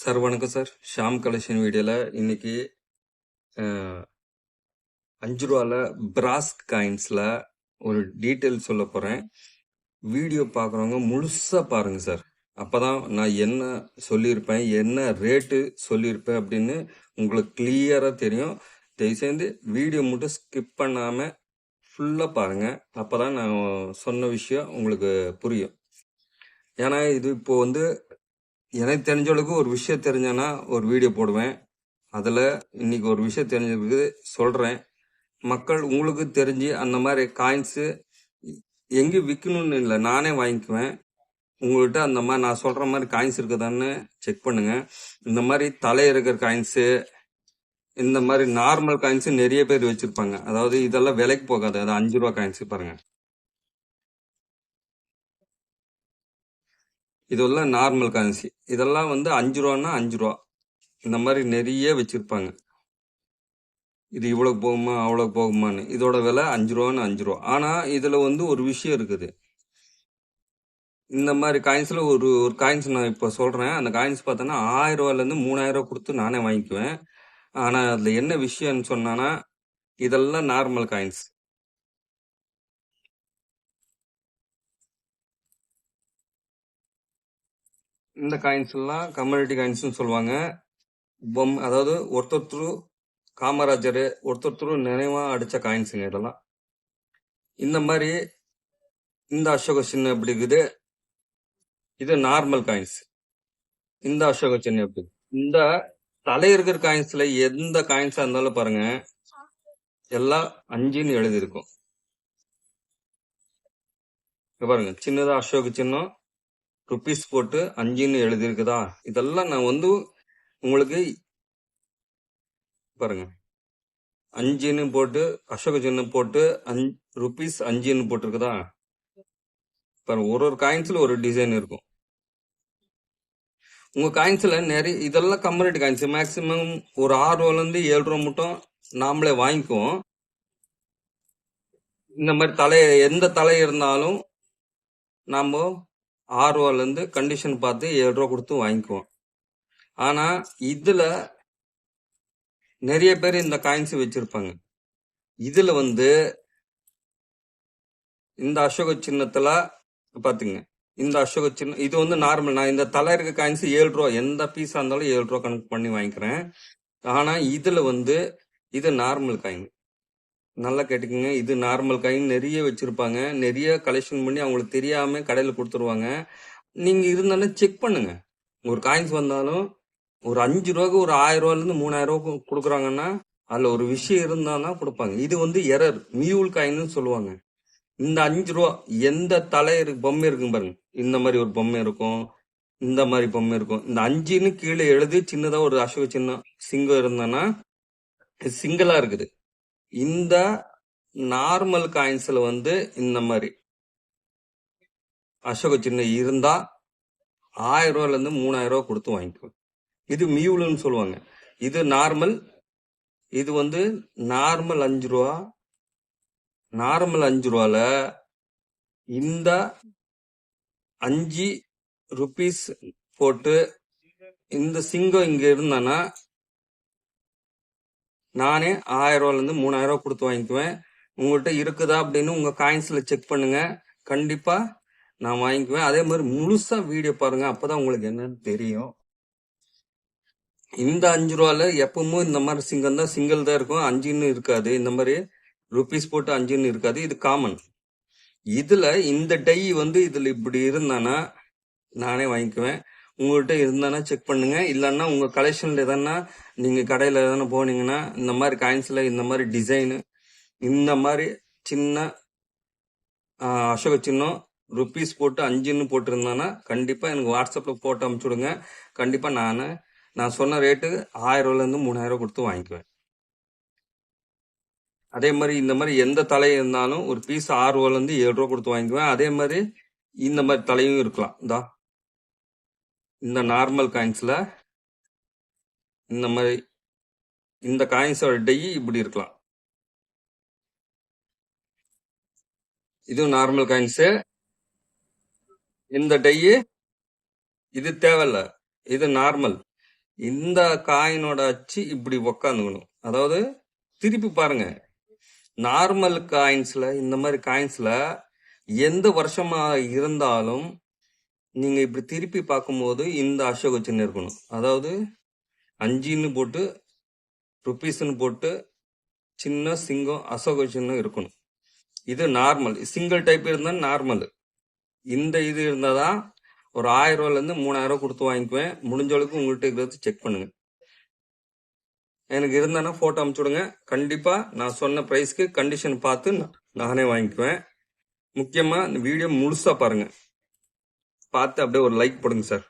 Sir வணக்கம் sir. Sham collection வீடியோல இன்னைக்கு 5 ரூபால பிராஸ் காயின்ஸ்ல ஒரு டீட்டெயில் சொல்ல போறேன். வீடியோ பார்க்குறவங்க முழுசா பாருங்க சார். அப்பதான் நான் என்ன சொல்லியிருப்பேன், என்ன ரேட்டு சொல்லியிருப்பேன் அப்படின்னு உங்களுக்கு கிளியரா தெரியும். தயவுசெய்து வீடியோ மட்டும் ஸ்கிப் பண்ணாம ஃபுல்லா பாருங்க. அப்பதான் நான் சொன்ன விஷயம் உங்களுக்கு புரியும். ஏன்னா இது இப்போ எனக்கு தெரிஞ்சவளுக்கு ஒரு விஷயம் தெரிஞ்சானா ஒரு வீடியோ போடுவேன். அதில் இன்னைக்கு ஒரு விஷயம் தெரிஞ்சதுக்கு சொல்கிறேன். மக்கள் உங்களுக்கு தெரிஞ்சு அந்த மாதிரி காயின்ஸு எங்கேயும் விற்கணும்னு இல்லை, நானே வாங்கிக்குவேன். உங்கள்கிட்ட அந்த மாதிரி நான் சொல்கிற மாதிரி காயின்ஸ் இருக்குதான்னு செக் பண்ணுங்க. இந்த மாதிரி தலை இருக்கிற காயின்ஸு, இந்த மாதிரி நார்மல் காயின்ஸு நிறைய பேர் வச்சுருப்பாங்க. அதாவது இதெல்லாம் விலைக்கு போகாது. அது 5 ரூபா காயின்ஸு பாருங்க. இதெல்லாம் நார்மல் காயின்ஸு. இதெல்லாம் 5 ரூபான்னா 5 ரூபா. இந்த மாதிரி நிறைய வச்சுருப்பாங்க. இது இவ்வளவு போகுமா அவ்வளவு போகுமான்னு. இதோட விலை 5 ரூபான்னு 5 ரூபா. ஆனா இதுல ஒரு விஷயம் இருக்குது. இந்த மாதிரி காயின்ஸ்ல ஒரு ஒரு காயின்ஸ் நான் இப்ப சொல்றேன். அந்த காயின்ஸ் பார்த்தோன்னா 1000 ரூபாயில இருந்து 3000 கொடுத்து நானே வாங்கிக்குவேன். ஆனா அதுல என்ன விஷயம்னு சொன்னானா, இதெல்லாம் நார்மல் காயின்ஸ். இந்த காயின்ஸ் எல்லாம் கம்யூனிட்டி காயின்ஸ் சொல்லுவாங்க. அதாவது ஒருத்தர் காமராஜர் ஒருத்தர் நினைவா அடிச்ச காயின்ஸுங்க இதெல்லாம். இந்த மாதிரி இந்த அசோக சின்ன எப்படி இருக்குது, இது நார்மல் காயின்ஸ். இந்த அசோக சின்ன எப்படி, இந்த தலை இருக்கிற காயின்ஸ்ல எந்த காயின்ஸா இருந்தாலும் பாருங்க, எல்லாம் 5ன்னு எழுதியிருக்கும். பாருங்க, சின்னதா அசோக சின்னம் ருபீஸ் போட்டு 5ன்னு எழுதியிருக்குதா. இதெல்லாம் நான் உங்களுக்கு பாருங்க, 5ன்னு போட்டு அசோக சின்னம் போட்டு ருபீஸ் 5ன்னு போட்டிருக்குதா. பாருங்க, ஒரு ஒரு காயின்ஸ்ல ஒரு டிசைன் இருக்கும். உங்க காயின்ஸ்ல நிறைய இதெல்லாம் கம்யூனிட்டி காயின்ஸ். மேக்சிமம் ஒரு 6 ரூபால இருந்து 7 ரூபா மட்டும் நாமளே வாங்கிக்குவோம். இந்த மாதிரி எந்த தலை இருந்தாலும் நாம 6 ரூபால இருந்து கண்டிஷன் பார்த்து 7 ரூபா கொடுத்து வாங்கிக்குவோம். ஆனா இதுல நிறைய பேர் இந்த காயின்ஸ் வச்சிருப்பாங்க. இதுல இந்த அசோக சின்னத்துல பாத்துங்க, இந்த அசோக சின்னம் இது நார்மல். நான் இந்த தலை இருக்க காயின்ஸ் 7 ரூபா, எந்த பீஸா இருந்தாலும் 7 ரூபா கணக்கு பண்ணி வாங்கிக்கிறேன். ஆனா இதுல இது நார்மல் காயின். நல்லா கேட்டுக்கோங்க, இது நார்மல் காயின். நிறைய வச்சிருப்பாங்க, நிறைய கலெக்ஷன் பண்ணி அவங்களுக்கு தெரியாம கடையில கொடுத்துருவாங்க. நீங்க இருந்தாலும் செக் பண்ணுங்க. ஒரு காயின்ஸ் வந்தாலும் ஒரு 5 ரூபாய்க்கு ஒரு 1000 ரூபாயில இருந்து 3000 ரூபாய்க்கு கொடுக்குறாங்கன்னா அதுல ஒரு விஷயம் இருந்தாதான் கொடுப்பாங்க. இது எரர் மியூல் காயின்னு சொல்லுவாங்க. இந்த 5 ரூபா எந்த தலை பொம்மை இருக்கும் பாருங்க, இந்த மாதிரி ஒரு பொம்மை இருக்கும், இந்த மாதிரி பொம்மை இருக்கும். இந்த 5ன்னு கீழே எழுதி சின்னதா ஒரு அசோக சின்னம் சிங்கம் இருந்தானா சிங்கிளா இருக்குது. இந்த நார்மல் காயின்ஸ்ல இந்த மாதிரி அசோக சின்னம் இருந்தா 1000 ரூபாயில இருந்து 3000 ரூபாய் கொடுத்து வாங்கிக்குவேன். இது மியூலுன்னு சொல்லுவாங்க. இது நார்மல். இது நார்மல் 5 ரூபா. நார்மல் 5 ரூபால இந்த 5 ருபீஸ் போட்டு இந்த சிங்கம் இங்க இருந்தானா நானே 1000 ரூபாயில இருந்து 3000 ரூபாய் கொடுத்து வாங்கிக்குவேன். உங்கள்கிட்ட இருக்குதா அப்படின்னு உங்க காயின்ஸ்ல செக் பண்ணுங்க. கண்டிப்பா நான் வாங்கிக்குவேன். அதே மாதிரி முழுசா வீடியோ பாருங்க, அப்பதான் உங்களுக்கு என்னன்னு தெரியும். இந்த 5 ரூபால எப்பவும் இந்த மாதிரி சிங்கம் தான், சிங்கிள் தான் இருக்கும், 5ன்னு இருக்காது. இந்த மாதிரி ருபீஸ் போட்டு 5ன்னு இருக்காது. இது காமன். இதுல இந்த டை இதுல இப்படி இருந்தானா நானே வாங்கிக்குவேன். உங்கள்கிட்ட இருந்தானா செக் பண்ணுங்க. இல்லைன்னா உங்க கலெக்ஷன்ல எதனா நீங்க கடையில எதனா போனீங்கன்னா இந்த மாதிரி காயின்ஸ்ல இந்த மாதிரி டிசைனு, இந்த மாதிரி சின்ன அசோக சின்னம் ருபீஸ் போட்டு 5ன்னு போட்டிருந்தானா கண்டிப்பா எனக்கு வாட்ஸ்அப்ல போட்டு அனுப்பிச்சுடுங்க. கண்டிப்பா நான் சொன்ன ரேட்டு 1000 ரூபாயில இருந்து 3000 கொடுத்து வாங்கிக்குவேன். அதே மாதிரி இந்த மாதிரி எந்த தலை இருந்தாலும் ஒரு பீஸ் 6 ரூபாயில இருந்து 7 ரூபா கொடுத்து வாங்கிக்குவேன். அதே மாதிரி இந்த மாதிரி தலையும் இருக்கலாம். இந்த நார்மல் காயின்ஸ்ல இந்த மாதிரி இந்த காயின்ஸோட டை இப்படி இருக்கலாம். இது நார்மல் காயின்ஸ். இந்த டை இது தேவையில்ல, இது நார்மல். இந்த காயினோட அச்சு இப்படி உக்காந்துக்கணும். அதாவது திருப்பி பாருங்க. நார்மல் காயின்ஸ்ல, இந்த மாதிரி காயின்ஸ்ல எந்த வருஷமா இருந்தாலும் நீங்க இப்படி திருப்பி பார்க்கும்போது இந்த அசோக சின்னம் இருக்கணும். அதாவது 5ன்னு போட்டு ருபீஸ்ன்னு போட்டு சின்ன சிங்கம் அசோக சின்னம் இருக்கணும். இது நார்மல். சிங்கிள் டைப் இருந்தா நார்மல். இந்த இது இருந்தாதான் ஒரு 1000 ரூபாயில இருந்து 3000 கொடுத்து வாங்கிக்குவேன். முடிஞ்ச அளவுக்கு உங்கள்கிட்ட இருக்கிறது செக் பண்ணுங்க. எனக்கு இருந்தானா போட்டோ அனுப்பிச்சு விடுங்க. கண்டிப்பா நான் சொன்ன பிரைஸ்க்கு கண்டிஷன் பார்த்து நானே வாங்கிக்குவேன். முக்கியமா இந்த வீடியோ முழுசா பாருங்க. பார்த்து அப்படியே ஒரு லைக் போடுங்க சார்.